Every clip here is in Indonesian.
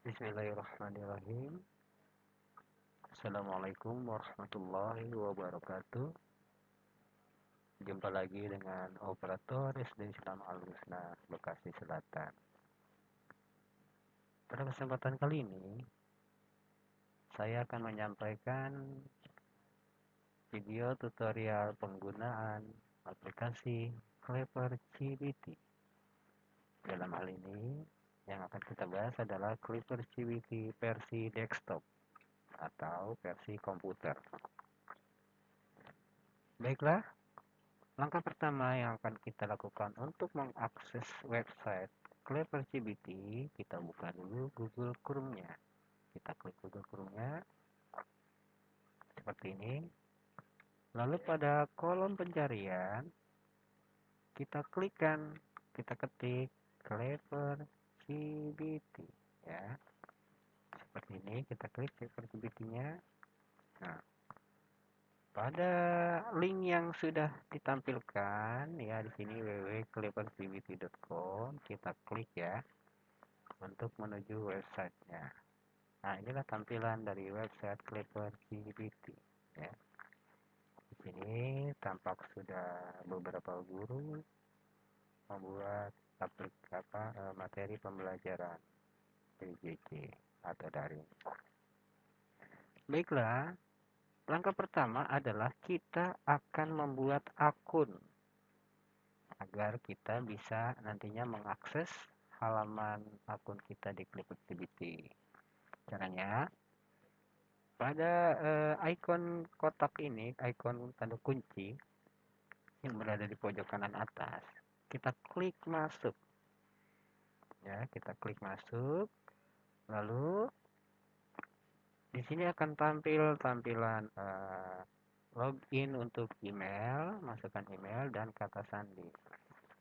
Bismillahirrahmanirrahim. Assalamualaikum warahmatullahi wabarakatuh. Jumpa lagi dengan operator SD Islam Al-Husna Bekasi Selatan. Pada kesempatan kali ini, saya akan menyampaikan video tutorial penggunaan aplikasi Clever CBT. Dalam hal ini, yang akan kita bahas adalah Clever CBT versi desktop atau versi komputer. Baiklah, langkah pertama yang akan kita lakukan untuk mengakses website Clever CBT, kita buka dulu Google Chrome-nya. Kita klik Google Chrome-nya seperti ini. Lalu pada kolom pencarian, kita ketik Clever CBT. Ya, seperti ini, kita klik Clever CBT-nya. Nah, pada link yang sudah ditampilkan ya di sini www.clevercbt.com, kita klik ya untuk menuju websitenya. Nah, inilah tampilan dari website Clever CBT ya. Di sini tampak sudah beberapa guru membuat materi pembelajaran PJJ atau daring. Baiklah, langkah pertama adalah kita akan membuat akun agar kita bisa nantinya mengakses halaman akun kita di Clever CBT. Caranya, pada ikon kotak ini, ikon tanda kunci yang berada di pojok kanan atas, kita klik masuk. Ya, kita klik masuk. Lalu di sini akan tampil tampilan login untuk email, masukkan email dan kata sandi.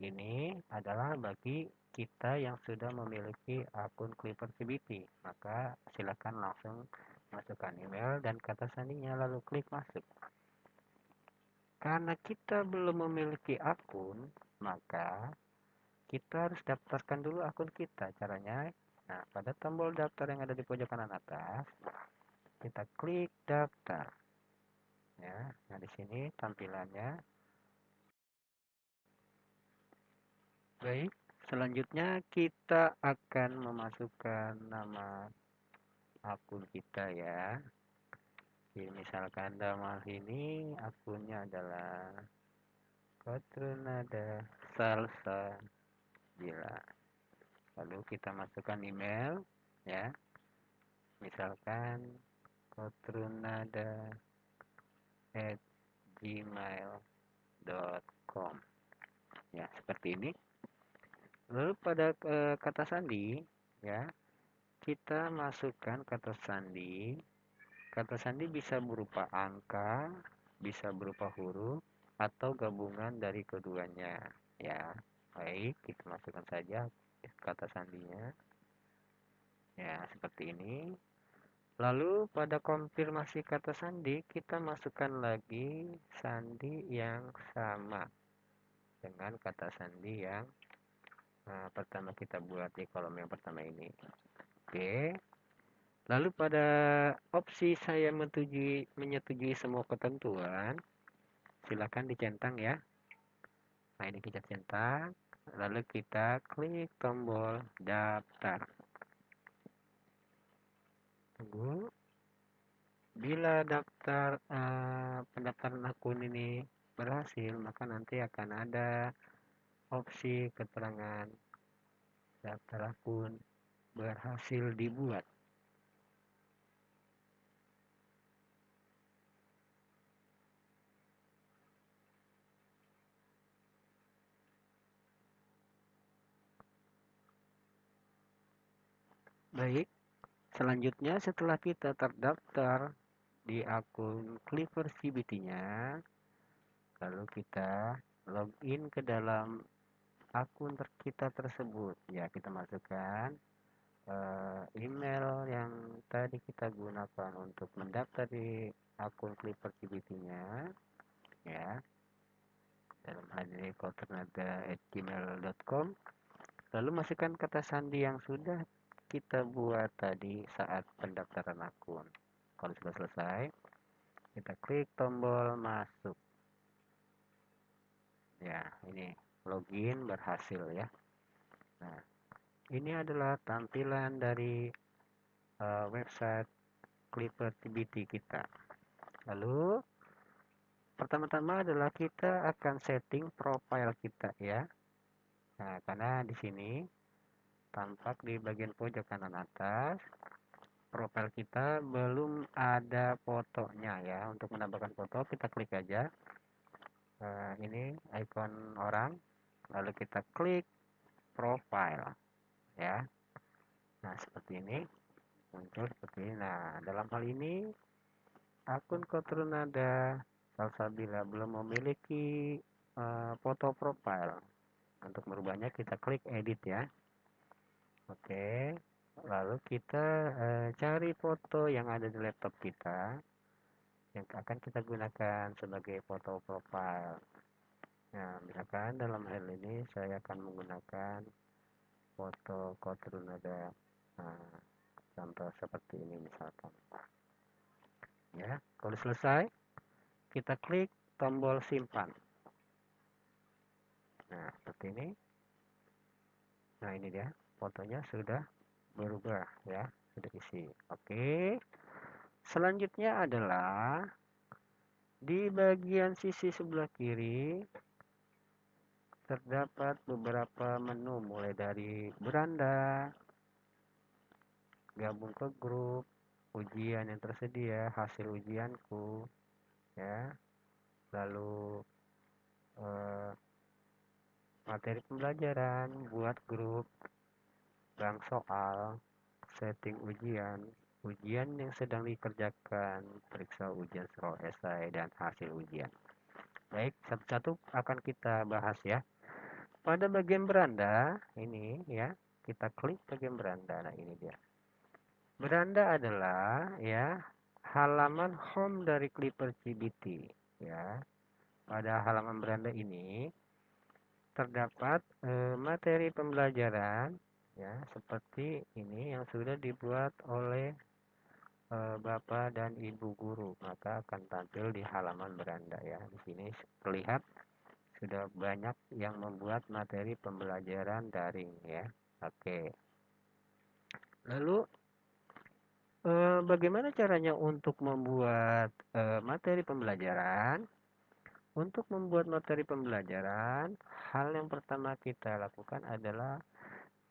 Ini adalah bagi kita yang sudah memiliki akun Clever CBT, maka silakan langsung masukkan email dan kata sandinya lalu klik masuk. Karena kita belum memiliki akun, maka kita harus daftarkan dulu akun kita. Caranya, nah pada tombol daftar yang ada di pojok kanan atas, kita klik daftar. Ya, nah di sini tampilannya. Baik, selanjutnya kita akan memasukkan nama akun kita ya. Jadi, misalkan dalam hal ini akunnya adalah Kotrunada Salsa Bila. Lalu kita masukkan email ya. Misalkan kotrunada@gmail.com. Ya, seperti ini. Lalu pada kata sandi ya, kita masukkan kata sandi. Kata sandi bisa berupa angka, bisa berupa huruf, atau gabungan dari keduanya. Ya, baik, kita masukkan saja kata sandinya. Ya, seperti ini. Lalu pada konfirmasi kata sandi, kita masukkan lagi sandi yang sama dengan kata sandi yang pertama kita buat di kolom yang pertama ini. Oke. Lalu pada opsi saya menyetujui semua ketentuan, silakan dicentang ya. Nah, ini kita centang, lalu kita klik tombol daftar. Tunggu. Bila pendaftaran akun ini berhasil, maka nanti akan ada opsi keterangan daftar akun berhasil dibuat. Baik, selanjutnya setelah kita terdaftar di akun Clever CBT-nya, lalu kita login ke dalam akun kita tersebut. Ya, kita masukkan email yang tadi kita gunakan untuk mendaftar di akun Clever CBT-nya. Ya, dalam hal ini koordinata@gmail.com. Lalu masukkan kata sandi yang sudah kita buat tadi saat pendaftaran akun. Kalau sudah selesai, kita klik tombol masuk. Ya, ini login berhasil ya. Nah, ini adalah tampilan dari website Clipper CBT kita. Lalu pertama-tama adalah kita akan setting profile kita ya. Nah, karena di sini tampak di bagian pojok kanan atas, profil kita belum ada fotonya ya. Untuk menambahkan foto, kita klik aja ini icon orang, lalu kita klik profile ya. Nah, seperti ini muncul seperti ini. Nah, dalam hal ini akun Kotrunada Salsabila belum memiliki foto profile. Untuk merubahnya kita klik edit ya. Oke, lalu kita cari foto yang ada di laptop kita yang akan kita gunakan sebagai foto profile. Nah, misalkan dalam hal ini saya akan menggunakan foto Kotrunada. Nah, contoh seperti ini misalkan. Ya, kalau selesai, kita klik tombol simpan. Nah, seperti ini. Nah, ini dia, fotonya sudah berubah ya, sudah isi. Oke. Selanjutnya adalah di bagian sisi sebelah kiri terdapat beberapa menu mulai dari beranda, gabung ke grup, ujian yang tersedia, hasil ujianku, ya, lalu materi pembelajaran, buat grup, bank soal, setting ujian, ujian yang sedang dikerjakan, periksa ujian soal esai, dan hasil ujian. Baik, satu-satu akan kita bahas ya. Pada bagian beranda, ini ya, kita klik bagian beranda. Nah, ini dia. Beranda adalah ya halaman home dari Clipper CBT ya. Pada halaman beranda ini terdapat materi pembelajaran ya seperti ini yang sudah dibuat oleh Bapak dan Ibu guru, maka akan tampil di halaman beranda ya. Di sini terlihat sudah banyak yang membuat materi pembelajaran daring ya. Oke. Lalu bagaimana caranya untuk membuat materi pembelajaran? Untuk membuat materi pembelajaran, hal yang pertama kita lakukan adalah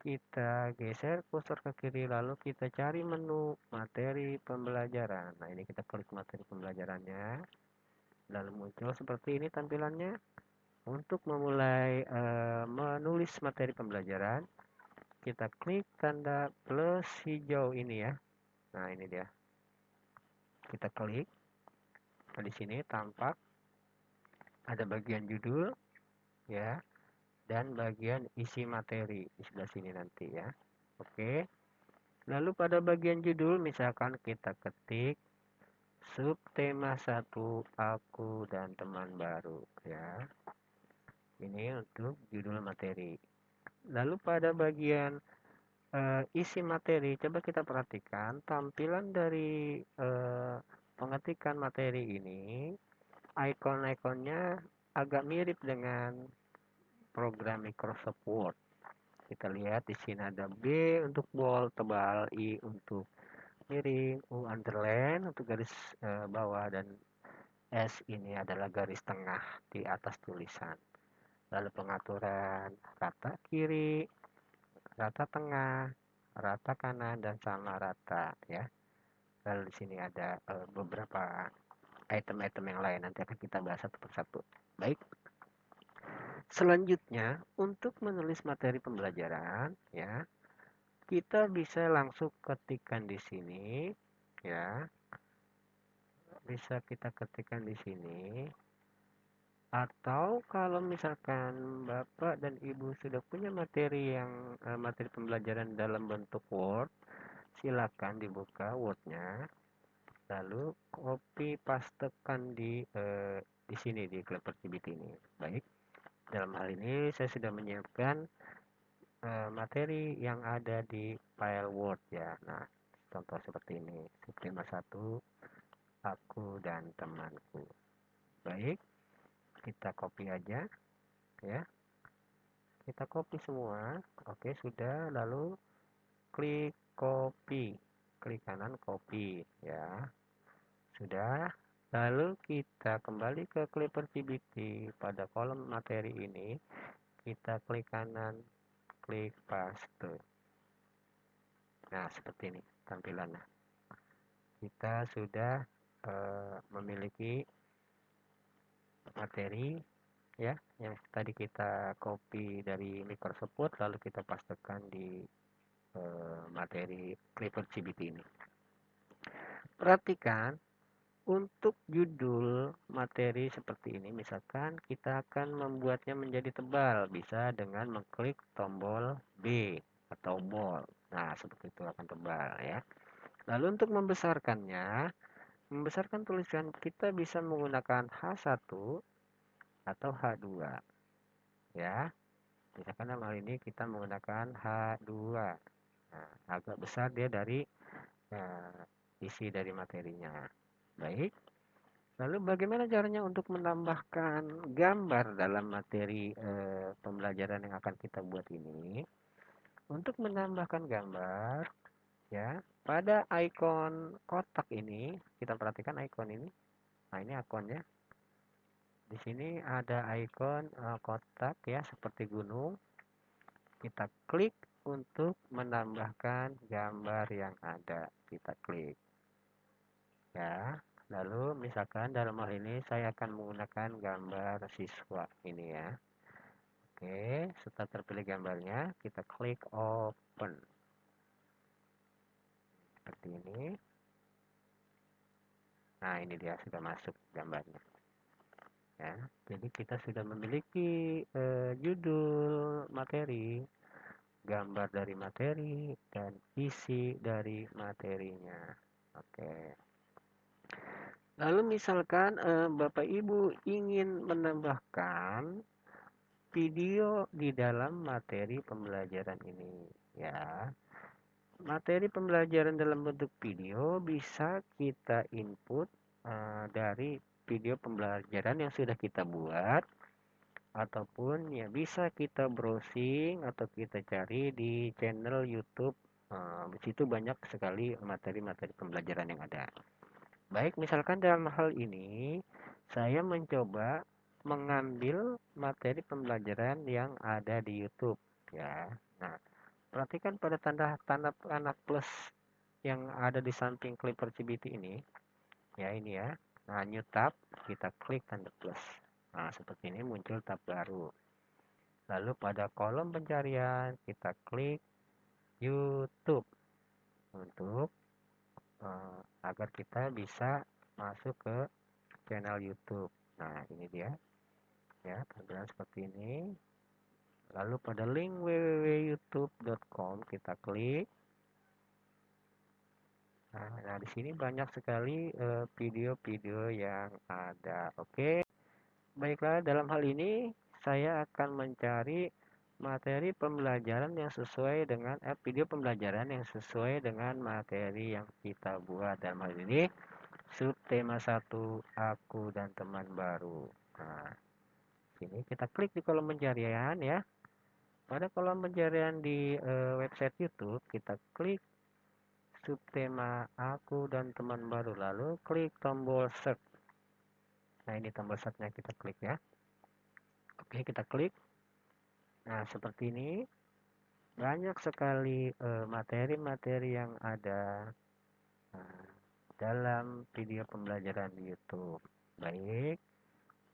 kita geser kursor ke kiri lalu kita cari menu materi pembelajaran. Nah, ini kita klik materi pembelajarannya. Lalu muncul seperti ini tampilannya. Untuk memulai menulis materi pembelajaran, kita klik tanda plus hijau ini ya. Nah, ini dia. Kita klik. Nah, di sini tampak ada bagian judul ya dan bagian isi materi di sebelah sini nanti ya. Oke. Lalu pada bagian judul misalkan kita ketik subtema 1 aku dan teman baru ya. Ini untuk judul materi. Lalu pada bagian isi materi, coba kita perhatikan tampilan dari pengetikan materi ini, icon-iconnya agak mirip dengan program Microsoft Word. Kita lihat di sini ada B untuk bold tebal, I untuk miring, U underline untuk garis bawah, dan S ini adalah garis tengah di atas tulisan. Lalu pengaturan rata kiri, rata tengah, rata kanan, dan sama rata ya. Lalu di sini ada beberapa item-item yang lain, nanti akan kita bahas satu persatu. Baik. Selanjutnya, untuk menulis materi pembelajaran ya, kita bisa langsung ketikkan di sini ya. Bisa kita ketikkan di sini. Atau kalau misalkan Bapak dan Ibu sudah punya materi yang materi pembelajaran dalam bentuk Word, silakan dibuka Word-nya, lalu copy pastekan di sini di Clipper CBT ini. Baik, dalam hal ini saya sudah menyiapkan materi yang ada di file Word ya. Nah, contoh seperti ini. Subtema 1, aku dan temanku. Baik, kita copy aja ya. Kita copy semua. Oke, sudah. Lalu klik copy. Klik kanan copy ya. Sudah. Lalu kita kembali ke Clippercibity. Pada kolom materi ini, kita klik kanan, klik paste. Nah, seperti ini tampilannya. Kita sudah memiliki materi ya yang tadi kita copy dari Microsoft Word, lalu kita pastekan di materi Clippercibity ini. Perhatikan untuk judul materi seperti ini, misalkan kita akan membuatnya menjadi tebal, bisa dengan mengklik tombol B atau bold. Nah, seperti itu akan tebal ya. Lalu untuk membesarkan tulisan kita bisa menggunakan H1 atau H2 ya. Misalkan dalam hal ini kita menggunakan H2. Nah, agak besar dia dari isi dari materinya. Baik. Lalu bagaimana caranya untuk menambahkan gambar dalam materi pembelajaran yang akan kita buat ini? Untuk menambahkan gambar, ya, pada ikon kotak ini, kita perhatikan ikon ini. Nah, ini ikonnya. Di sini ada ikon kotak ya, seperti gunung. Kita klik untuk menambahkan gambar yang ada. Kita klik. Ya, lalu misalkan dalam hal ini saya akan menggunakan gambar siswa ini ya. Oke, setelah terpilih gambarnya, kita klik open. Seperti ini. Nah, ini dia sudah masuk gambarnya. Ya, jadi kita sudah memiliki judul materi, gambar dari materi, dan isi dari materinya. Oke. Lalu misalkan Bapak Ibu ingin menambahkan video di dalam materi pembelajaran ini ya. Materi pembelajaran dalam bentuk video bisa kita input dari video pembelajaran yang sudah kita buat, ataupun ya bisa kita browsing atau kita cari di channel YouTube. Di situ banyak sekali materi-materi pembelajaran yang ada. Baik, misalkan dalam hal ini saya mencoba mengambil materi pembelajaran yang ada di YouTube ya. Nah, perhatikan pada tanda panah plus yang ada di samping Clippercibity ini. Ya, ini ya. Nah, new tab, kita klik tanda plus. Nah, seperti ini muncul tab baru. Lalu pada kolom pencarian kita klik YouTube untuk agar kita bisa masuk ke channel YouTube. Nah, ini dia. Ya, tampilan seperti ini. Lalu pada link www.youtube.com kita klik. Nah, di sini banyak sekali video-video yang ada. Oke. Baiklah, dalam hal ini saya akan mencari materi pembelajaran yang sesuai dengan video pembelajaran yang sesuai dengan materi yang kita buat. Dalam hal ini subtema 1, aku dan teman baru. Nah, sini kita klik di kolom pencarian ya. Pada kolom pencarian di website YouTube, kita klik subtema aku dan teman baru, lalu klik tombol search. Nah, ini tombol search-nya kita klik ya. Oke, kita klik. Nah, seperti ini banyak sekali materi-materi yang ada dalam video pembelajaran di YouTube. Baik,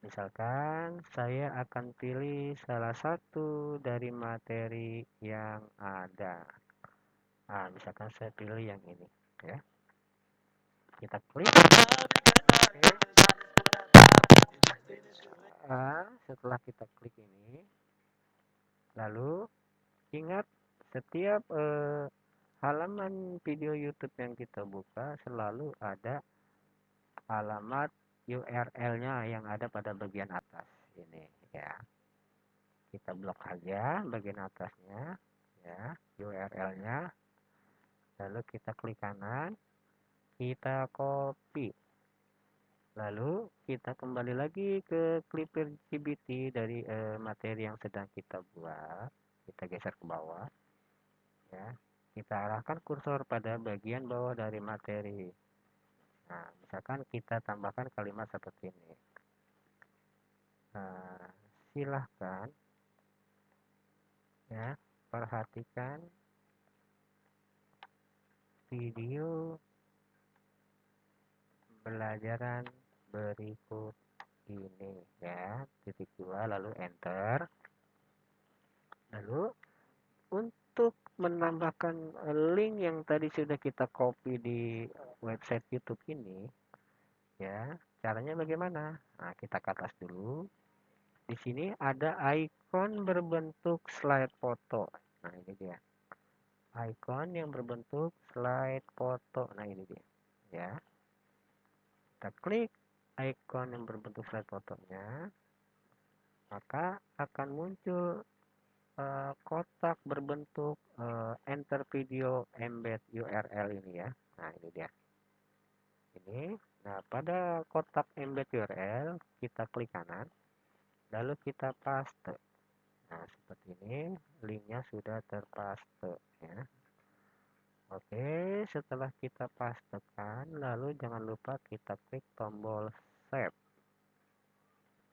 misalkan saya akan pilih salah satu dari materi yang ada. Nah, misalkan saya pilih yang ini ya. Kita klik. Setelah kita klik ini, lalu ingat setiap halaman video YouTube yang kita buka selalu ada alamat URL-nya yang ada pada bagian atas ini ya. Kita blok aja bagian atasnya. ya, URL-nya. Lalu kita klik kanan, kita copy. Lalu kita kembali lagi ke Clipper GBT dari materi yang sedang kita buat. Kita geser ke bawah, ya. Kita arahkan kursor pada bagian bawah dari materi. Nah, misalkan kita tambahkan kalimat seperti ini. Nah, silahkan, ya, perhatikan video pembelajaran berikut ini, ya. Titik dua, lalu enter. Lalu untuk menambahkan link yang tadi sudah kita copy di website YouTube ini, ya, caranya bagaimana? Nah, kita ke atas dulu. Di sini ada ikon berbentuk slide foto. Nah, ini dia. Icon yang berbentuk slide foto. Nah, ini dia. Ya. Kita klik icon yang berbentuk slide fotonya, maka akan muncul kotak berbentuk enter video embed URL ini ya. Nah, ini dia. Ini. Nah, pada kotak embed URL kita klik kanan, lalu kita paste. Nah, seperti ini linknya sudah terpaste ya. Oke, setelah kita pastekan, lalu jangan lupa kita klik tombol save.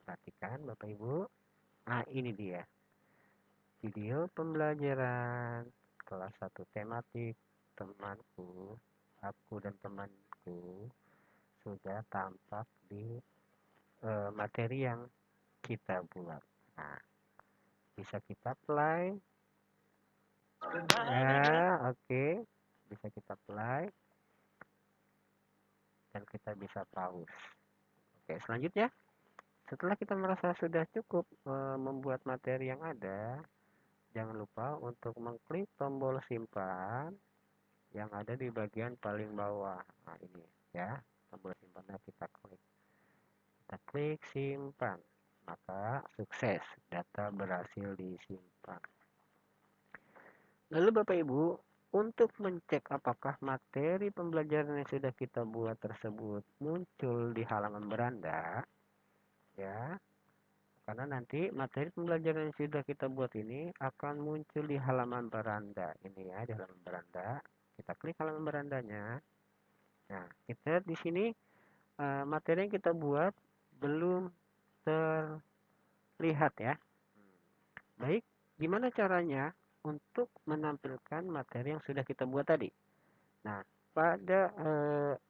Perhatikan Bapak Ibu. Nah, ini dia. Video pembelajaran kelas 1 tematik temanku, aku dan temanku sudah tampak di materi yang kita buat. Nah, bisa kita play. Ya, oke. Bisa kita play dan kita bisa pause. Oke, selanjutnya setelah kita merasa sudah cukup membuat materi yang ada, jangan lupa untuk mengklik tombol simpan yang ada di bagian paling bawah. Nah, ini ya, tombol simpannya kita klik. Kita klik simpan. Maka sukses, data berhasil disimpan. Lalu Bapak Ibu, untuk mencek apakah materi pembelajaran yang sudah kita buat tersebut muncul di halaman beranda, ya, karena nanti materi pembelajaran yang sudah kita buat ini akan muncul di halaman beranda. Ini ya, di halaman beranda. Kita klik halaman berandanya. Nah, kita di sini materi yang kita buat belum terlihat ya. Baik, gimana caranya untuk menampilkan materi yang sudah kita buat tadi? Nah, pada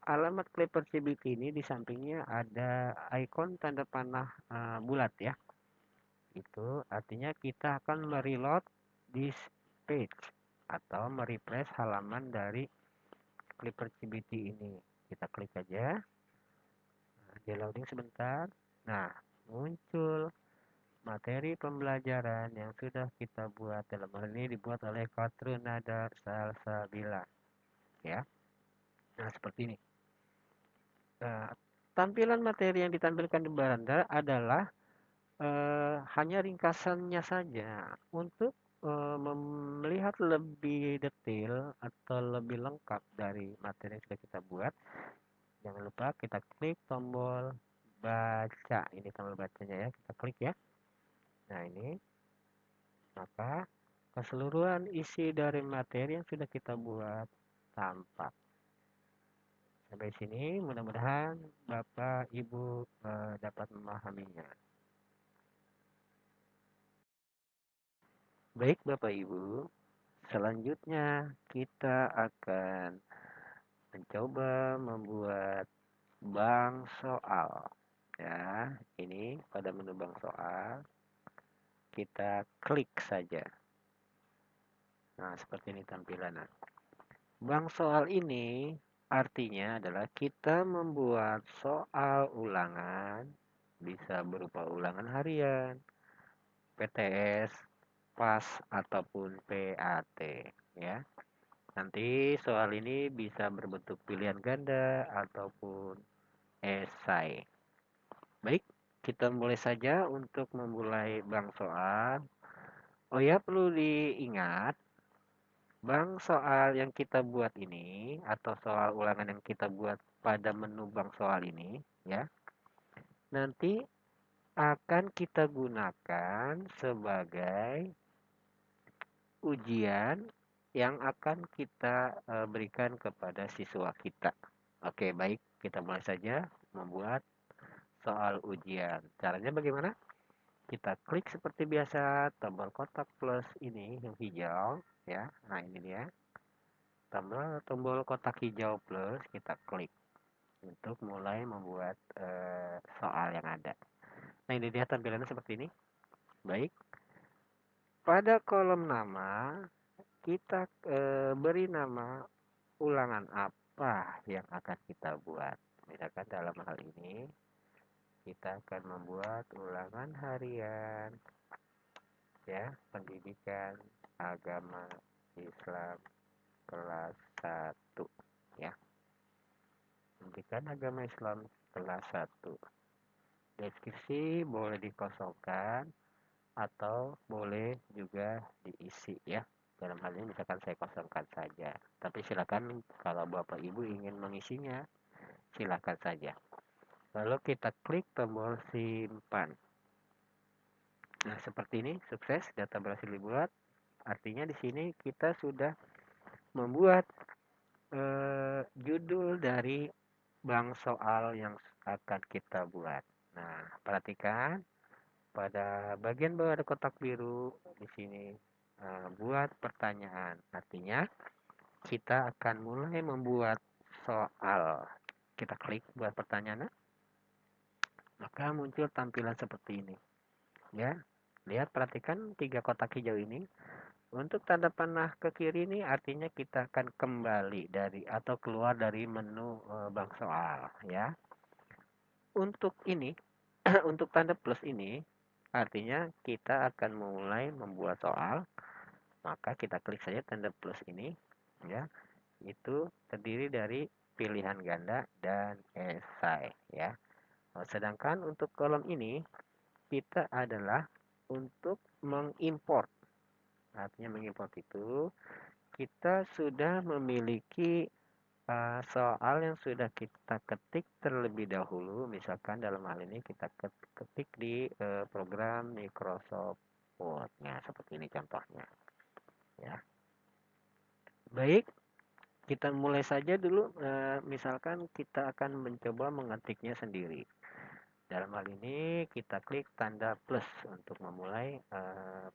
alamat Clipper CBT ini di sampingnya ada ikon tanda panah bulat ya. Itu artinya kita akan mereload this page atau merefresh halaman dari Clipper CBT ini. Kita klik aja. Nah, dia loading sebentar. Nah, muncul materi pembelajaran yang sudah kita buat. Dalam hal ini dibuat oleh Katrunada Salsabila. Ya. Nah, seperti ini. Nah, tampilan materi yang ditampilkan di beranda adalah hanya ringkasannya saja. Untuk melihat lebih detail atau lebih lengkap dari materi yang sudah kita buat, jangan lupa kita klik tombol baca. Ini tombol bacanya ya, kita klik ya. Nah, ini. Maka keseluruhan isi dari materi yang sudah kita buat tampak. Sampai sini mudah-mudahan Bapak Ibu dapat memahaminya. Baik Bapak Ibu, selanjutnya kita akan mencoba membuat bank soal. Ya, ini pada menu bank soal kita klik saja. Nah, seperti ini tampilannya. Bank soal ini artinya adalah kita membuat soal ulangan, bisa berupa ulangan harian, PTS, PAS, ataupun PAT. Ya. Nanti soal ini bisa berbentuk pilihan ganda ataupun esai. Baik, kita mulai saja untuk memulai bank soal. Oh ya, perlu diingat Bang, soal yang kita buat ini atau soal ulangan yang kita buat pada menu bang soal ini, ya, nanti akan kita gunakan sebagai ujian yang akan kita berikan kepada siswa kita. Oke, baik, kita mulai saja membuat soal ujian. Caranya bagaimana? Kita klik seperti biasa tombol kotak plus ini yang hijau, ya. Nah, ini dia. Tombol kotak hijau plus kita klik untuk mulai membuat soal yang ada. Nah, ini dia tampilannya seperti ini. Baik. Pada kolom nama kita beri nama ulangan apa yang akan kita buat. Misalkan dalam hal ini kita akan membuat ulangan harian ya, pendidikan agama Islam kelas 1 ya. Pendidikan agama Islam kelas 1. Deskripsi boleh dikosongkan atau boleh juga diisi ya. Dalam hal ini misalkan saya kosongkan saja. Tapi silakan kalau Bapak Ibu ingin mengisinya, silakan saja. Lalu kita klik tombol simpan. Nah, seperti ini, sukses, data berhasil dibuat. Artinya di sini kita sudah membuat judul dari bank soal yang akan kita buat. Nah, perhatikan pada bagian bawah ada kotak biru di sini buat pertanyaan. Artinya kita akan mulai membuat soal. Kita klik buat pertanyaan, maka muncul tampilan seperti ini. Ya, lihat perhatikan 3 kotak hijau ini. Untuk tanda panah ke kiri ini artinya kita akan kembali dari atau keluar dari menu bank soal ya. Untuk ini untuk tanda plus ini artinya kita akan mulai membuat soal, maka kita klik saja tanda plus ini ya. Itu terdiri dari pilihan ganda dan esai ya. Sedangkan untuk kolom ini kita adalah untuk mengimport. Artinya mengimport itu kita sudah memiliki soal yang sudah kita ketik terlebih dahulu. Misalkan dalam hal ini kita ketik di program Microsoft Word. Nah, seperti ini contohnya. Ya. Baik, kita mulai saja dulu. Misalkan kita akan mencoba mengetiknya sendiri. Dalam hal ini kita klik tanda plus untuk memulai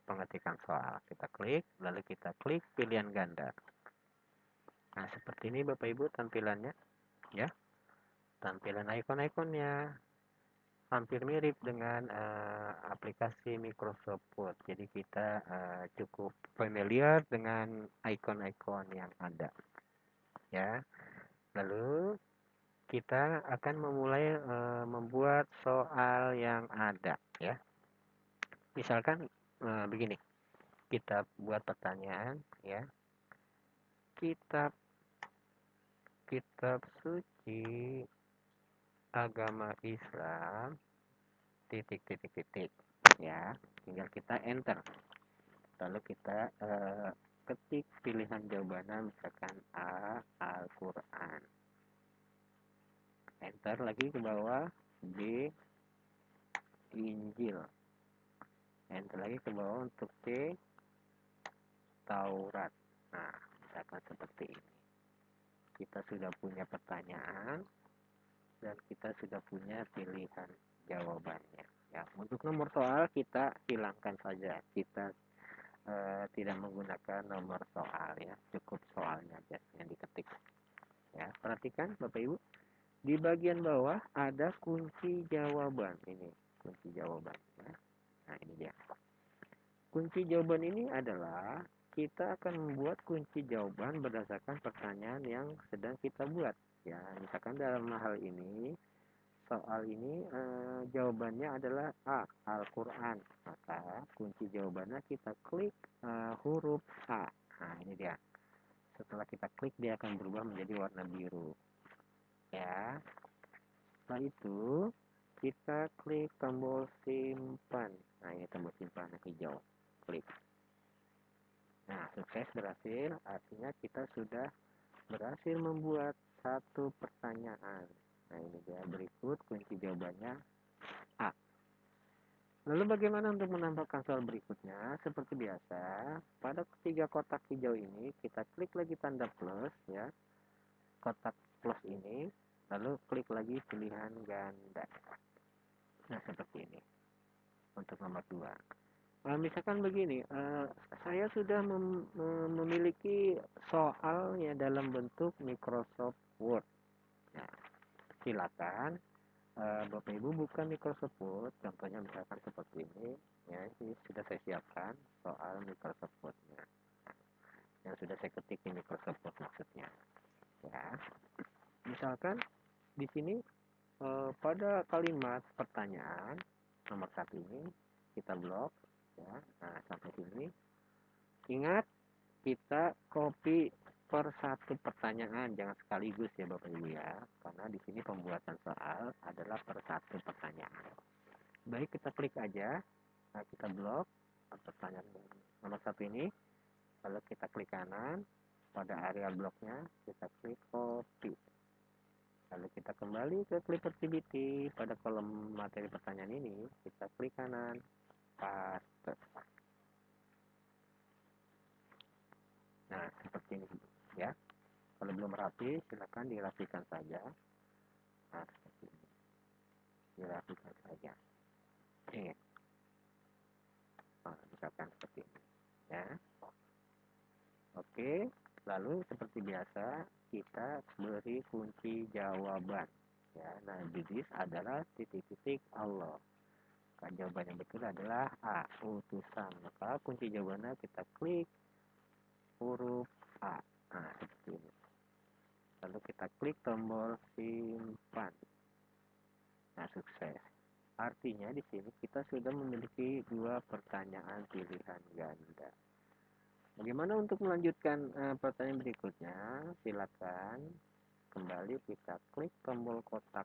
pengetikan soal. Kita klik, lalu kita klik pilihan ganda. Nah, seperti ini Bapak Ibu tampilannya, ya. Tampilan ikon-ikonnya hampir mirip dengan aplikasi Microsoft Word. Jadi kita cukup familiar dengan ikon-ikon yang ada, ya. Lalu kita akan memulai membuat soal yang ada, ya. Misalkan begini, kita buat pertanyaan, ya. Kitab kitab suci agama Islam titik titik titik ya, tinggal kita enter lalu kita ketik pilihan jawabannya misalkan A Al-Quran, enter lagi ke bawah, B Injil, enter lagi ke bawah untuk C Taurat. Nah, misalkan seperti ini, kita sudah punya pertanyaan dan kita sudah punya pilihan jawabannya ya. Untuk nomor soal kita hilangkan saja, kita tidak menggunakan nomor soal ya, cukup soalnya aja yang diketik ya. Perhatikan Bapak Ibu, di bagian bawah ada kunci jawaban, ini kunci jawaban ya. Nah, ini dia kunci jawaban. Ini adalah kita akan membuat kunci jawaban berdasarkan pertanyaan yang sedang kita buat ya. Misalkan dalam hal ini soal ini jawabannya adalah A Al-Quran, maka kunci jawabannya kita klik huruf A. Nah, ini dia. Setelah kita klik dia akan berubah menjadi warna biru ya. Setelah itu kita klik tombol simpan. Nah, ini tombol simpan hijau, klik. Nah, sukses berhasil artinya kita sudah berhasil membuat satu pertanyaan. Nah, ini dia berikut kunci jawabannya A. Lalu bagaimana untuk menambahkan soal berikutnya? Seperti biasa, pada ketiga kotak hijau ini kita klik lagi tanda plus ya, kotak plus ini, lalu klik lagi pilihan ganda. Nah, seperti ini untuk nomor 2. Misalkan begini, saya sudah memiliki soalnya dalam bentuk Microsoft Word. Nah, silakan Bapak Ibu buka Microsoft Word, contohnya misalkan seperti ini, ya ini sudah saya siapkan soal Microsoft Word-nya, yang sudah saya ketik di Microsoft Word maksudnya. Ya, misalkan di sini pada kalimat pertanyaan nomor 1 ini kita blok, ya. Nah, sampai sini. Ingat, kita copy per satu pertanyaan, jangan sekaligus ya Bapak Ibu ya, karena di sini pembuatan soal adalah per satu pertanyaan. Baik, kita klik aja. Nah, kita blok pertanyaan nomor 1 ini, lalu kita klik kanan, pada area bloknya kita klik copy. Lalu kita kembali ke Clippertivity, pada kolom materi pertanyaan ini kita klik kanan, paste. Nah, seperti ini ya. Kalau belum rapi, silakan dirapikan saja. Nah, seperti ini. Dirapikan saja. Ini. Nah, misalkan seperti ini. Ya. Oke. Lalu seperti biasa, kita beri kunci jawaban. Ya, nah, this adalah titik-titik Allah. Kan jawaban yang betul adalah A, utusan. Maka kunci jawabannya kita klik huruf A. Nah, seperti ini. Lalu kita klik tombol simpan. Nah, sukses. Artinya di sini kita sudah memiliki dua pertanyaan pilihan ganda. Bagaimana untuk melanjutkan pertanyaan berikutnya? Silakan kembali kita klik tombol kotak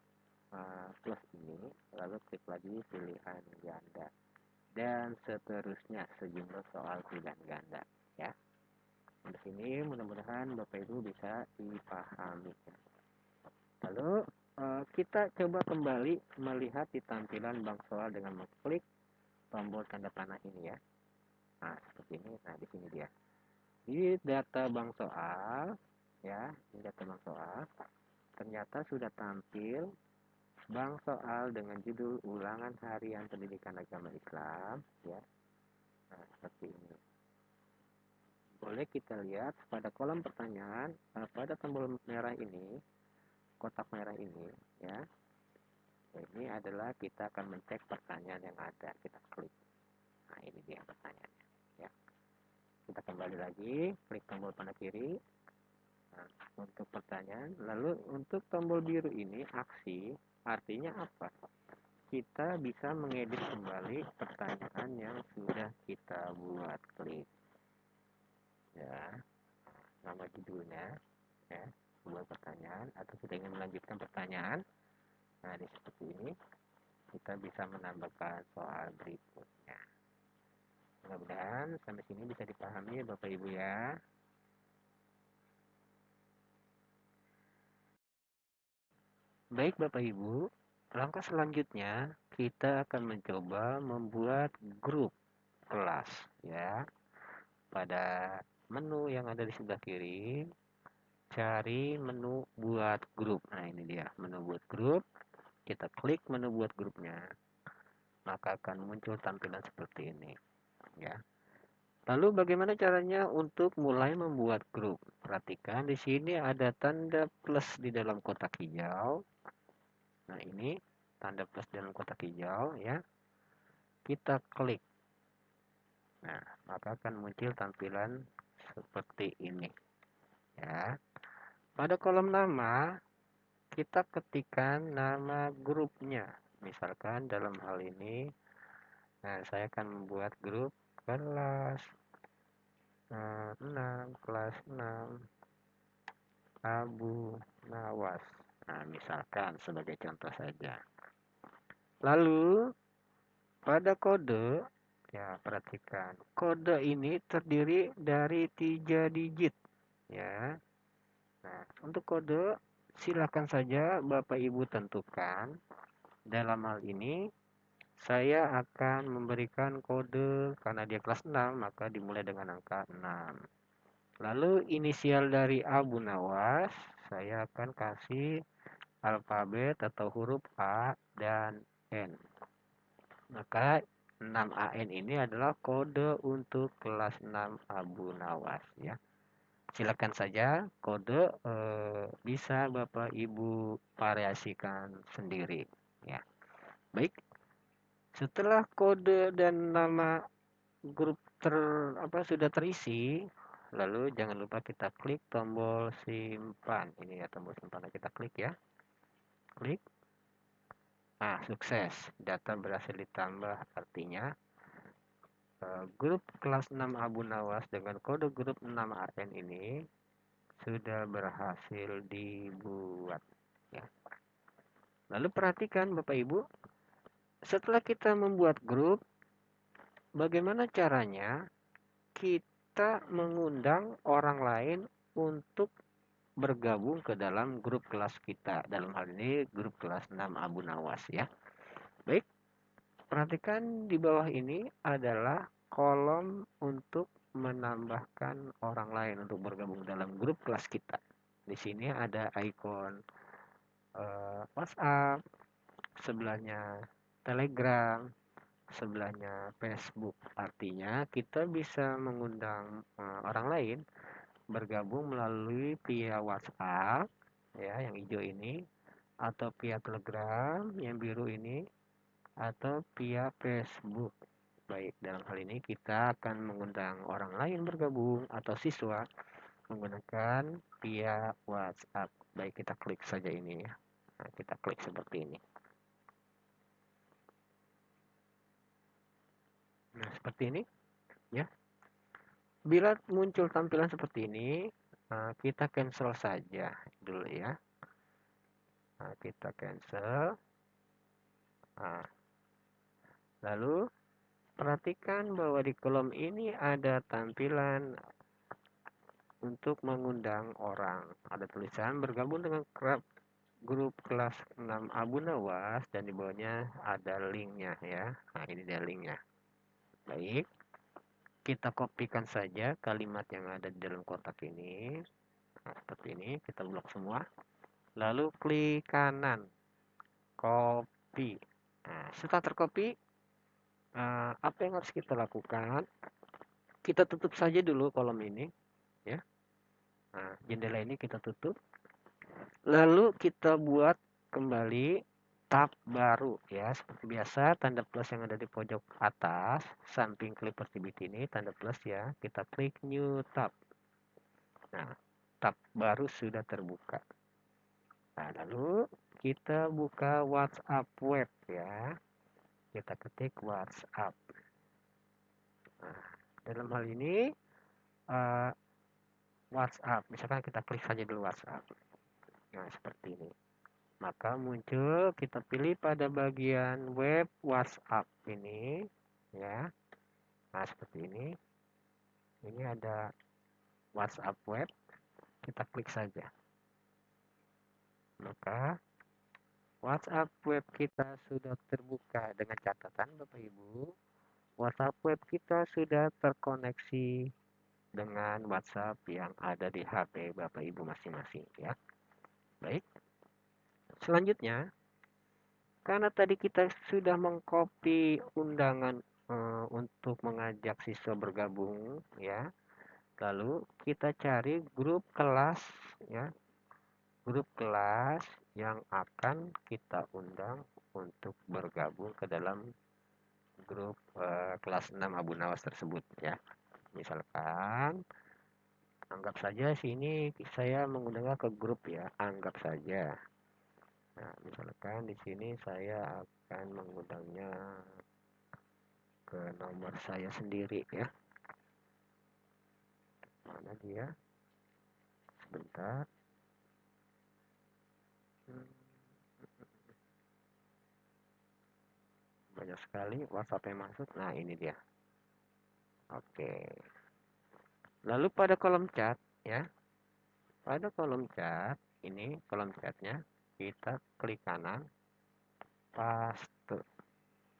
plus ini, lalu klik lagi pilihan ganda, dan seterusnya sejumlah soal pilihan ganda. Ya, di sini mudah-mudahan Bapak Ibu bisa dipahami. Lalu kita coba kembali melihat di tampilan bank soal dengan mengklik tombol tanda panah ini ya. Nah, seperti ini. Nah, di sini dia. Di data bank soal ya, di data bank soal ternyata sudah tampil bank soal dengan judul ulangan harian pendidikan agama Islam ya. Nah, seperti ini. Boleh kita lihat pada kolom pertanyaan, pada tombol merah ini, kotak merah ini ya. Ini adalah kita akan mencek pertanyaan yang ada. Kita klik. Nah, ini dia pertanyaannya. Ya. Kita kembali lagi, klik tombol panah kiri. Nah, untuk pertanyaan. Lalu untuk tombol biru ini, aksi, artinya apa? Kita bisa mengedit kembali pertanyaan yang sudah kita buat. Klik. Ya, nama judulnya. Ya, sebuah pertanyaan. Atau kita ingin melanjutkan pertanyaan. Nah, di seperti ini. Kita bisa menambahkan soal berikutnya. Mudah-mudahan sampai sini bisa dipahami ya Bapak Ibu ya. Baik Bapak Ibu, langkah selanjutnya kita akan mencoba membuat grup kelas ya. Pada menu yang ada di sebelah kiri, cari menu buat grup. Nah, ini dia menu buat grup. Kita klik menu buat grupnya, maka akan muncul tampilan seperti ini ya. Lalu bagaimana caranya untuk mulai membuat grup? Perhatikan di sini ada tanda plus di dalam kotak hijau. Nah, ini tanda plus dalam kotak hijau ya. Kita klik. Nah, maka akan muncul tampilan seperti ini ya. Pada kolom nama kita ketikkan nama grupnya. Misalkan dalam hal ini, nah saya akan membuat grup kelas 6, kelas 6 Abu Nawas. Nah, misalkan sebagai contoh saja. Lalu pada kode Ya, perhatikan. Kode ini terdiri dari 3 digit. Ya. Nah, untuk kode silakan saja Bapak Ibu tentukan. Dalam hal ini saya akan memberikan kode karena dia kelas 6 maka dimulai dengan angka 6. Lalu inisial dari Abu Nawas saya akan kasih alfabet atau huruf A dan N. Maka 6AN ini adalah kode untuk kelas 6 Abu Nawas ya. Silakan saja kode bisa Bapak Ibu variasikan sendiri ya. Baik, setelah kode dan nama grup sudah terisi, lalu jangan lupa kita klik tombol simpan. Ini ya tombol simpan kita klik ya. Klik. Nah, sukses. Data berhasil ditambah artinya grup kelas 6 Abu Nawas dengan kode grup 6AN ini sudah berhasil dibuat ya. Lalu perhatikan Bapak Ibu, setelah kita membuat grup, bagaimana caranya kita mengundang orang lain untuk bergabung ke dalam grup kelas kita. Dalam hal ini grup kelas 6 Abu Nawas ya. Baik, perhatikan di bawah ini adalah kolom untuk menambahkan orang lain untuk bergabung dalam grup kelas kita. Di sini ada ikon WhatsApp, sebelahnya Telegram, sebelahnya Facebook. Artinya kita bisa mengundang orang lain bergabung melalui via WhatsApp ya yang hijau ini, atau via Telegram yang biru ini, atau via Facebook. Baik, dalam hal ini kita akan mengundang orang lain bergabung atau siswa menggunakan via WhatsApp. Baik, kita klik saja ini ya. Nah, kita klik seperti ini. Nah, seperti ini ya. Bila muncul tampilan seperti ini, kita cancel saja dulu ya. Nah, kita cancel. Nah, lalu perhatikan bahwa di kolom ini ada tampilan untuk mengundang orang. Ada tulisan bergabung dengan grup kelas 6 Abu Nawas dan di bawahnya ada linknya ya. Nah, ini dia linknya. Baik, kita kopikan saja kalimat yang ada di dalam kotak ini. Nah, seperti ini, kita blok semua. Lalu klik kanan, copy. Nah, setelah tercopy, apa yang harus kita lakukan? Kita tutup saja dulu kolom ini, ya. Nah, jendela ini kita tutup. Lalu kita buat kembali tab baru, ya. Seperti biasa, tanda plus yang ada di pojok atas, samping klik activity ini, tanda plus ya. Kita klik new tab. Nah, tab baru sudah terbuka. Nah, lalu kita buka WhatsApp web ya. Kita ketik WhatsApp. Nah, dalam hal ini WhatsApp, misalkan kita klik saja dulu WhatsApp. Nah, seperti ini. Maka muncul, kita pilih pada bagian web WhatsApp ini ya. Nah, seperti ini. Ini ada WhatsApp web. Kita klik saja. Maka WhatsApp web kita sudah terbuka dengan catatan Bapak Ibu. WhatsApp web kita sudah terkoneksi dengan WhatsApp yang ada di HP Bapak Ibu masing-masing ya. Baik. Selanjutnya, karena tadi kita sudah mengcopy undangan untuk mengajak siswa bergabung ya. Lalu kita cari grup kelas ya. Grup kelas yang akan kita undang untuk bergabung ke dalam grup kelas 6 Abu Nawas tersebut ya. Misalkan anggap saja sini saya mengundangnya ke grup ya, anggap saja. Nah, misalkan di sini saya akan mengundangnya ke nomor saya sendiri ya. Mana dia? Sebentar. Banyak sekali WhatsApp yang masuk. Nah, ini dia. Oke. Lalu pada kolom chat ya, pada kolom chat ini kolom chatnya kita klik kanan, paste.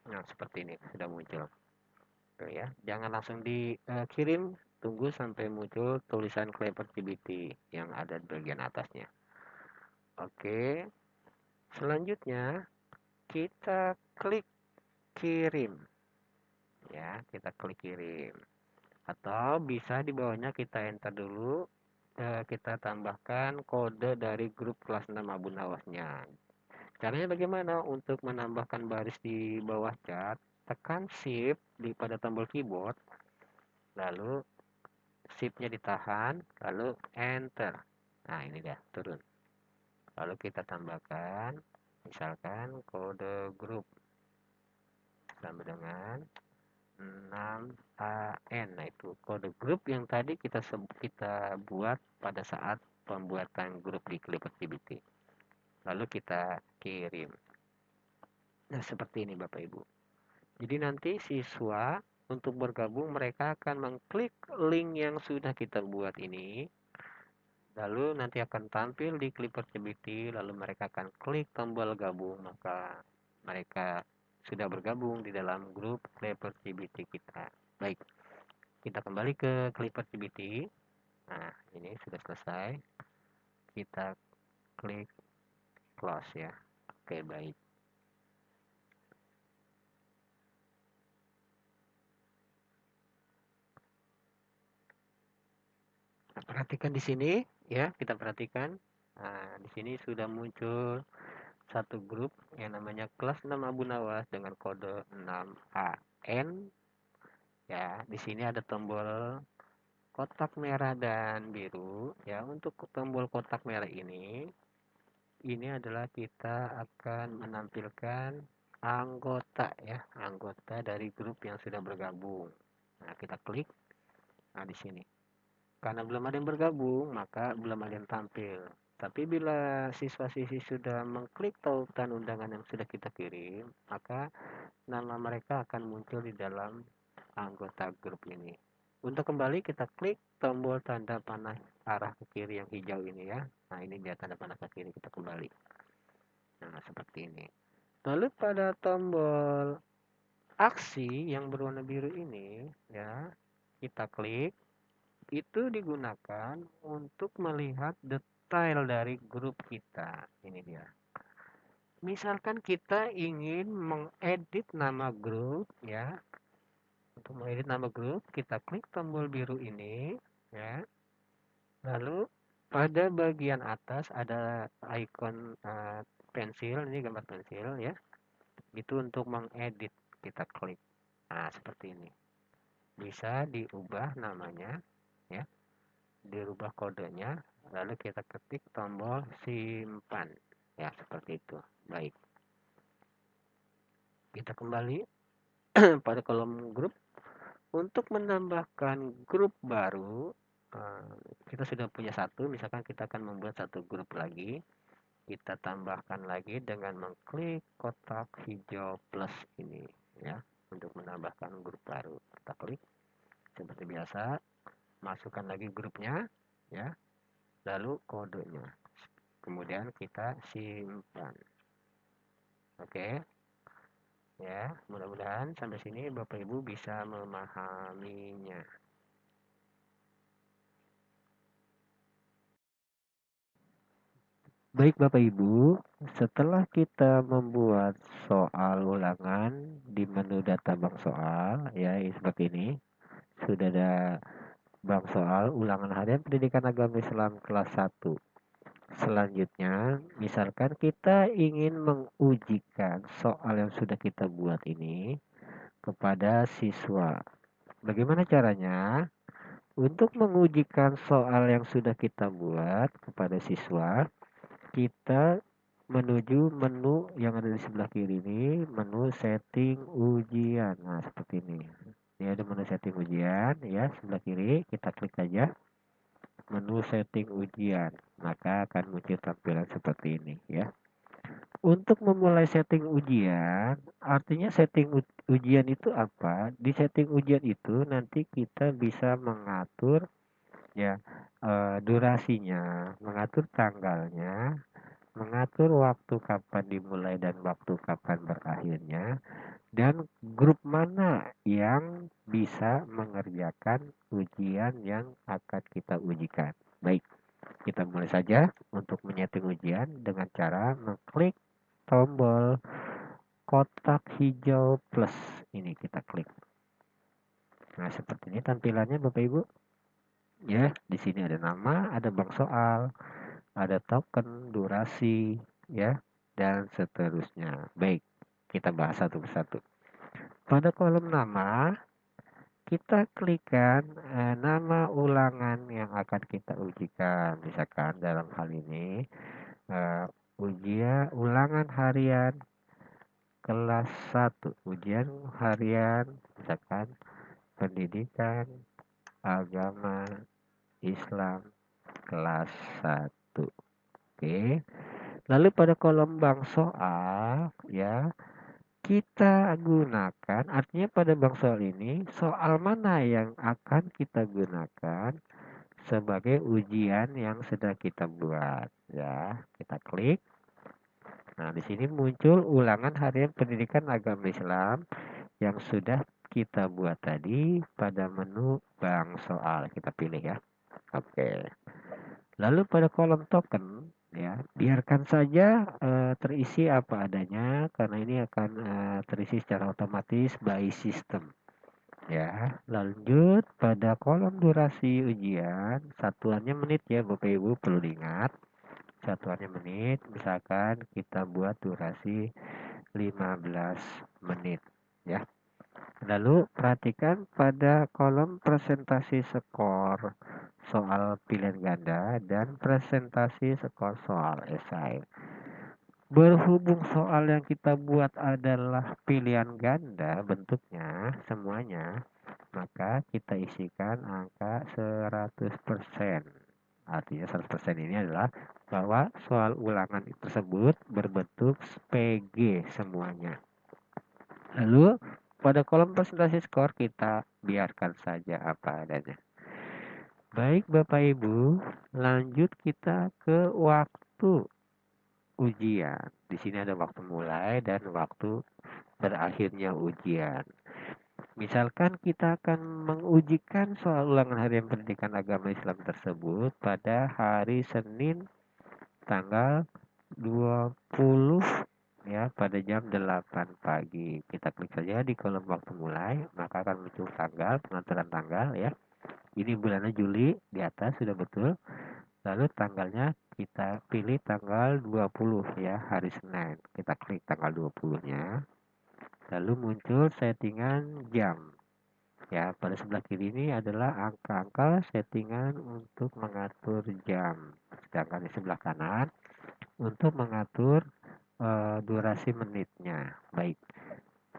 Nah, seperti ini sudah muncul. Oke ya, jangan langsung dikirim, tunggu sampai muncul tulisan CleverCBT yang ada di bagian atasnya. Oke, selanjutnya kita klik kirim. Ya, kita klik kirim. Atau bisa di bawahnya kita enter dulu, kita tambahkan kode dari grup kelas 6 Abu Nawasnya. Caranya bagaimana? Untuk menambahkan baris di bawah chat, tekan shift pada tombol keyboard, lalu shift-nya ditahan, lalu enter. Nah, ini dia, turun. Lalu kita tambahkan, misalkan kode grup sama dengan 6AN. Nah, itu kode grup yang tadi kita buat pada saat pembuatan grup di CleverCBT. Lalu kita kirim. Nah, seperti ini Bapak Ibu. Jadi nanti siswa untuk bergabung mereka akan mengklik link yang sudah kita buat ini. Lalu nanti akan tampil di CleverCBT, lalu mereka akan klik tombol gabung, maka mereka sudah bergabung di dalam grup CleverCBT kita. Baik, kita kembali ke CleverCBT. Nah, ini sudah selesai. Kita klik close ya. Oke, baik. Nah, perhatikan di sini ya, kita perhatikan. Nah, di sini sudah muncul satu grup yang namanya kelas 6 Abu Nawas dengan kode 6AN. Ya, di sini ada tombol kotak merah dan biru. Ya, untuk tombol kotak merah ini adalah kita akan menampilkan anggota ya, anggota dari grup yang sudah bergabung. Nah, kita klik. Nah, di sini. Karena belum ada yang bergabung, maka belum ada yang tampil. Tapi bila siswa-siswi sudah mengklik tautan undangan yang sudah kita kirim, maka nama mereka akan muncul di dalam anggota grup ini. Untuk kembali kita klik tombol tanda panah arah ke kiri yang hijau ini ya. Nah, ini dia tanda panah ke kiri, kita kembali. Nah, seperti ini. Lalu pada tombol aksi yang berwarna biru ini ya, kita klik. Itu digunakan untuk melihat detail dari grup kita. Ini dia. Misalkan kita ingin mengedit nama grup ya. Untuk mengedit nama grup, kita klik tombol biru ini ya. Lalu pada bagian atas ada icon pensil, ini gambar pensil ya. Itu untuk mengedit, kita klik. Nah, seperti ini. Bisa diubah namanya ya. Dirubah kodenya, lalu kita ketik tombol simpan ya, seperti itu. Baik, kita kembali pada kolom grup. Untuk menambahkan grup baru, kita sudah punya satu, misalkan kita akan membuat satu grup lagi. Kita tambahkan lagi dengan mengklik kotak hijau plus ini ya, untuk menambahkan grup baru. Kita klik seperti biasa, masukkan lagi grupnya ya, lalu kodenya, kemudian kita simpan. Oke ya, mudah-mudahan sampai sini Bapak Ibu bisa memahaminya. Baik Bapak Ibu, setelah kita membuat soal ulangan di menu data bank soal ya, seperti ini, sudah ada bank soal ulangan harian pendidikan agama Islam kelas 1. Selanjutnya, misalkan kita ingin mengujikan soal yang sudah kita buat ini kepada siswa. Bagaimana caranya? Untuk mengujikan soal yang sudah kita buat kepada siswa, kita menuju menu yang ada di sebelah kiri ini, menu setting ujian. Nah, seperti ini. Ini ada menu setting ujian ya, sebelah kiri, kita klik aja menu setting ujian. Maka akan muncul tampilan seperti ini ya. Untuk memulai setting ujian, artinya setting ujian itu apa? Di setting ujian itu nanti kita bisa mengatur ya durasinya, mengatur tanggalnya, mengatur waktu kapan dimulai dan waktu kapan berakhirnya, dan grup mana yang bisa mengerjakan ujian yang akan kita ujikan. Baik, kita mulai saja untuk menyeting ujian dengan cara mengklik tombol kotak hijau plus. Ini kita klik. Nah, seperti ini tampilannya Bapak Ibu. Ya, di sini ada nama, ada bank soal, ada token, durasi, ya, dan seterusnya. Baik, kita bahas satu persatu. Pada kolom nama, kita klikkan nama ulangan yang akan kita ujikan. Misalkan dalam hal ini ujian ulangan harian kelas 1, ujian harian misalkan pendidikan agama Islam kelas 1. Oke. Lalu pada kolom bank soal ya, kita gunakan, artinya pada bank soal ini soal mana yang akan kita gunakan sebagai ujian yang sedang kita buat ya. Kita klik. Nah, di sini muncul ulangan harian pendidikan agama Islam yang sudah kita buat tadi pada menu bank soal. Kita pilih ya. Oke. Lalu pada kolom token ya, biarkan saja terisi apa adanya karena ini akan terisi secara otomatis by system. Ya, lanjut pada kolom durasi ujian, satuannya menit ya Bapak Ibu, perlu diingat. Satuannya menit, misalkan kita buat durasi 15 menit ya. Lalu perhatikan pada kolom presentasi skor soal pilihan ganda dan presentasi skor soal esai. Berhubung soal yang kita buat adalah pilihan ganda bentuknya semuanya, maka kita isikan angka 100%. Artinya 100% ini adalah bahwa soal ulangan tersebut berbentuk PG semuanya. Lalu pada kolom presentasi skor kita biarkan saja apa adanya. Baik Bapak Ibu, lanjut kita ke waktu ujian. Di sini ada waktu mulai dan waktu berakhirnya ujian. Misalkan kita akan mengujikan soal ulangan harian pendidikan agama Islam tersebut pada hari Senin tanggal 20 ya pada jam 8 pagi. Kita klik saja di kolom waktu mulai, maka akan muncul tanggal, pengaturan tanggal ya. Ini bulannya Juli, di atas sudah betul. Lalu tanggalnya kita pilih tanggal 20 ya, hari Senin. Kita klik tanggal 20-nya. Lalu muncul settingan jam. Ya, pada sebelah kiri ini adalah angka-angka settingan untuk mengatur jam. Sedangkan di sebelah kanan untuk mengatur durasi menitnya. Baik.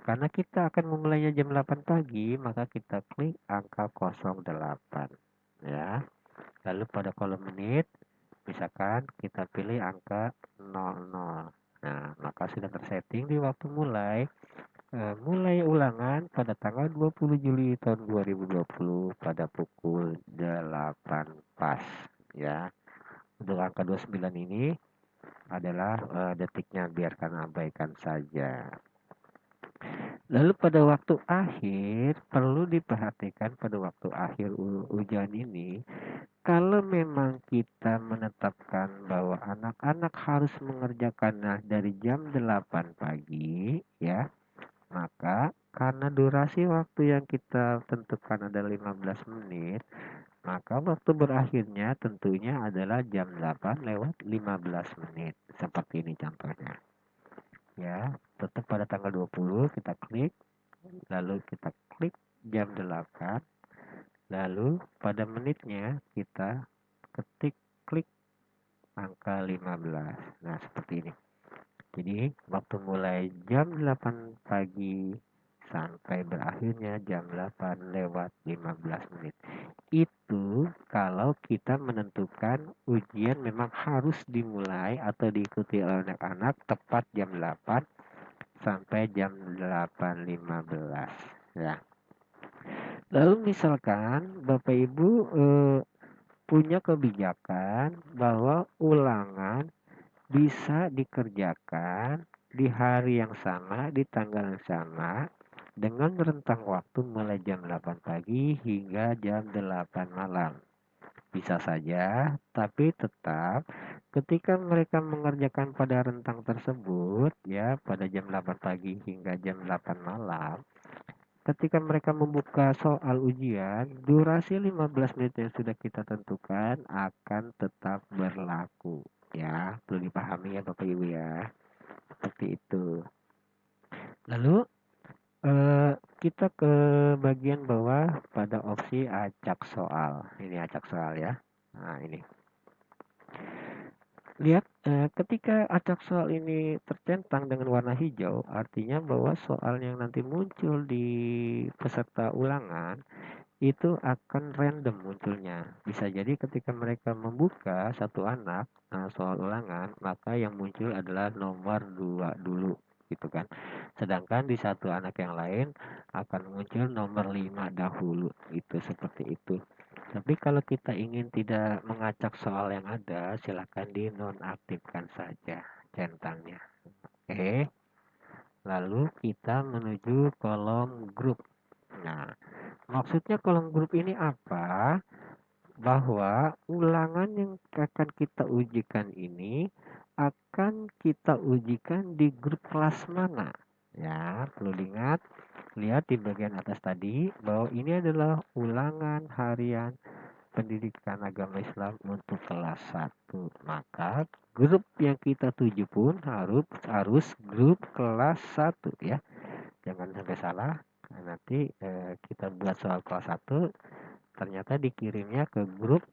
Karena kita akan memulainya jam 8 pagi, maka kita klik angka 08 ya. Lalu pada kolom menit misalkan kita pilih angka 00. Nah, maka sudah tersetting di waktu mulai mulai ulangan pada tanggal 20 Juli tahun 2020 pada pukul 8 pas ya. Untuk angka 29 ini adalah detiknya, biarkan abaikan saja. Lalu pada waktu akhir perlu diperhatikan pada waktu akhir ujian ini, kalau memang kita menetapkan bahwa anak-anak harus mengerjakannya dari jam 8 pagi ya, maka karena durasi waktu yang kita tentukan adalah 15 menit, maka waktu berakhirnya tentunya adalah jam 8 lewat 15 menit. Seperti ini contohnya. Ya, tetap pada tanggal 20 kita klik, lalu kita klik jam 8, lalu pada menitnya kita ketik klik angka 15. Nah, seperti ini. Jadi, waktu mulai jam 8 pagi sampai berakhirnya jam 8 lewat 15 menit. Itu kalau kita menentukan ujian memang harus dimulai atau diikuti oleh anak-anak tepat jam 8 sampai jam 8.15 ya. Lalu misalkan Bapak Ibu punya kebijakan bahwa ulangan bisa dikerjakan di hari yang sama, di tanggal yang sama, dengan rentang waktu mulai jam 8 pagi hingga jam 8 malam. Bisa saja, tapi tetap ketika mereka mengerjakan pada rentang tersebut, ya, pada jam 8 pagi hingga jam 8 malam, ketika mereka membuka soal ujian, durasi 15 menit yang sudah kita tentukan akan tetap berlaku. Ya, perlu dipahami ya Bapak Ibu ya. Seperti itu. Lalu kita ke bagian bawah pada opsi acak soal. Ini acak soal ya. Nah, ini. Lihat, ketika acak soal ini tercentang dengan warna hijau, artinya bahwa soal yang nanti muncul di peserta ulangan itu akan random munculnya. Bisa jadi ketika mereka membuka satu anak soal ulangan, maka yang muncul adalah nomor 2 dulu, gitu kan. Sedangkan di satu anak yang lain akan muncul nomor 5 dahulu, itu seperti itu. Tapi kalau kita ingin tidak mengacak soal yang ada, silakan dinonaktifkan saja centangnya. Oke. Lalu kita menuju kolom grup. Nah, maksudnya kolom grup ini apa? Bahwa ulangan yang akan kita ujikan ini akan kita ujikan di grup kelas mana. Ya, perlu diingat, lihat di bagian atas tadi bahwa ini adalah ulangan harian pendidikan agama Islam untuk kelas 1. Maka grup yang kita tuju pun harus grup kelas 1 ya. Jangan sampai salah. Nanti kita buat soal kelas 1 ternyata dikirimnya ke grup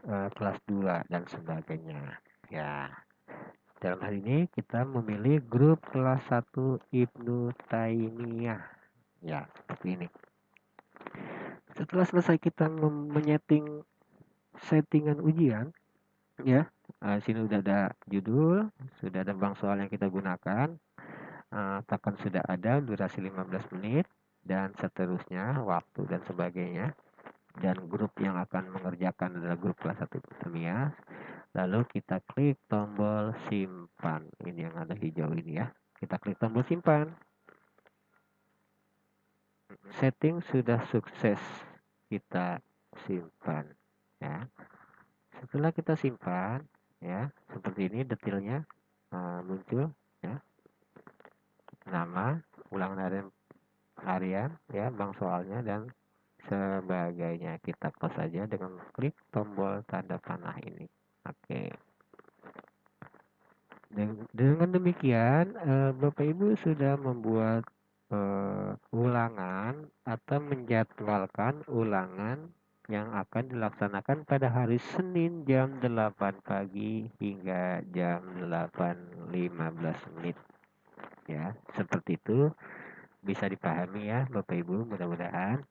kelas 2 dan sebagainya. Ya, dalam hal ini kita memilih grup kelas 1 Ibnu Taimiyah. Ya, seperti ini. Setelah selesai kita menyeting settingan ujian, ya, sini sudah ada judul, sudah ada bank soal yang kita gunakan, tekan sudah ada durasi 15 menit, dan seterusnya, waktu dan sebagainya. Dan grup yang akan mengerjakan adalah grup kelas 1 Taimiyah. Lalu kita klik tombol simpan. Ini yang ada hijau ini ya. Kita klik tombol simpan. Setting sudah sukses kita simpan ya. Setelah kita simpan ya, seperti ini detailnya muncul ya. Nama, ulangan harian ya, bank soalnya dan sebagainya. Kita close saja dengan klik tombol tanda panah ini. Oke. Dengan demikian, Bapak Ibu sudah membuat ulangan atau menjadwalkan ulangan yang akan dilaksanakan pada hari Senin jam 8 pagi hingga jam 8.15 menit. Ya, seperti itu bisa dipahami ya Bapak Ibu, mudah-mudahan.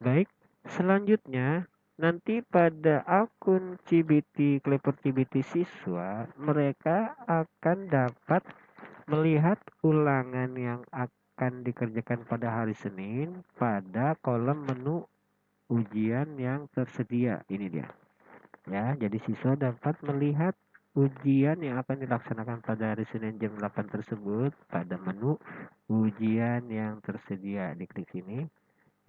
Baik, selanjutnya nanti pada akun CBT Klepper CBT siswa, mereka akan dapat melihat ulangan yang akan dikerjakan pada hari Senin pada kolom menu ujian yang tersedia. Ini dia. Ya, jadi siswa dapat melihat ujian yang akan dilaksanakan pada hari Senin jam 8 tersebut pada menu ujian yang tersedia. Diklik sini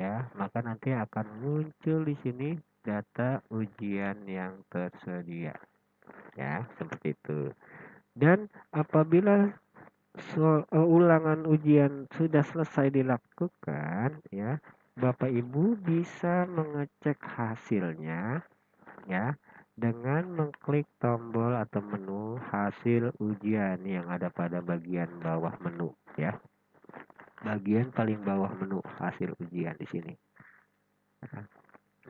ya, maka nanti akan muncul di sini data ujian yang tersedia. Ya, seperti itu. Dan apabila ulangan ujian sudah selesai dilakukan ya, Bapak Ibu bisa mengecek hasilnya ya dengan mengklik tombol atau menu hasil ujian yang ada pada bagian bawah menu ya. Bagian paling bawah menu hasil ujian di sini.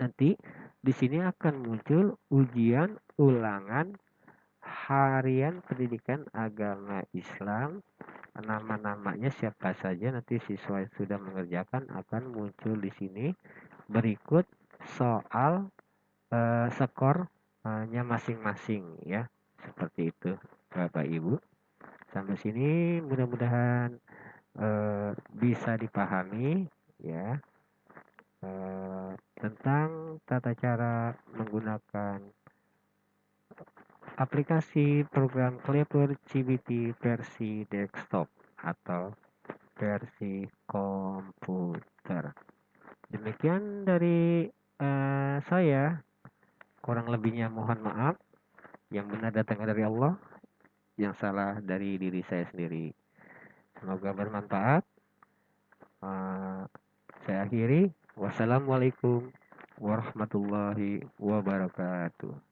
Nanti di sini akan muncul ujian ulangan Harian Pendidikan Agama Islam. Nama-namanya siapa saja nanti siswa yang sudah mengerjakan akan muncul di sini. Berikut soal skornya masing-masing ya. Seperti itu Bapak Ibu. Sampai sini mudah-mudahan bisa dipahami ya tentang tata cara menggunakan aplikasi program Clever CBT versi desktop atau versi komputer. Demikian dari saya, kurang lebihnya mohon maaf. Yang benar datang dari Allah, yang salah dari diri saya sendiri. Semoga bermanfaat. Saya akhiri. Wassalamualaikum warahmatullahi wabarakatuh.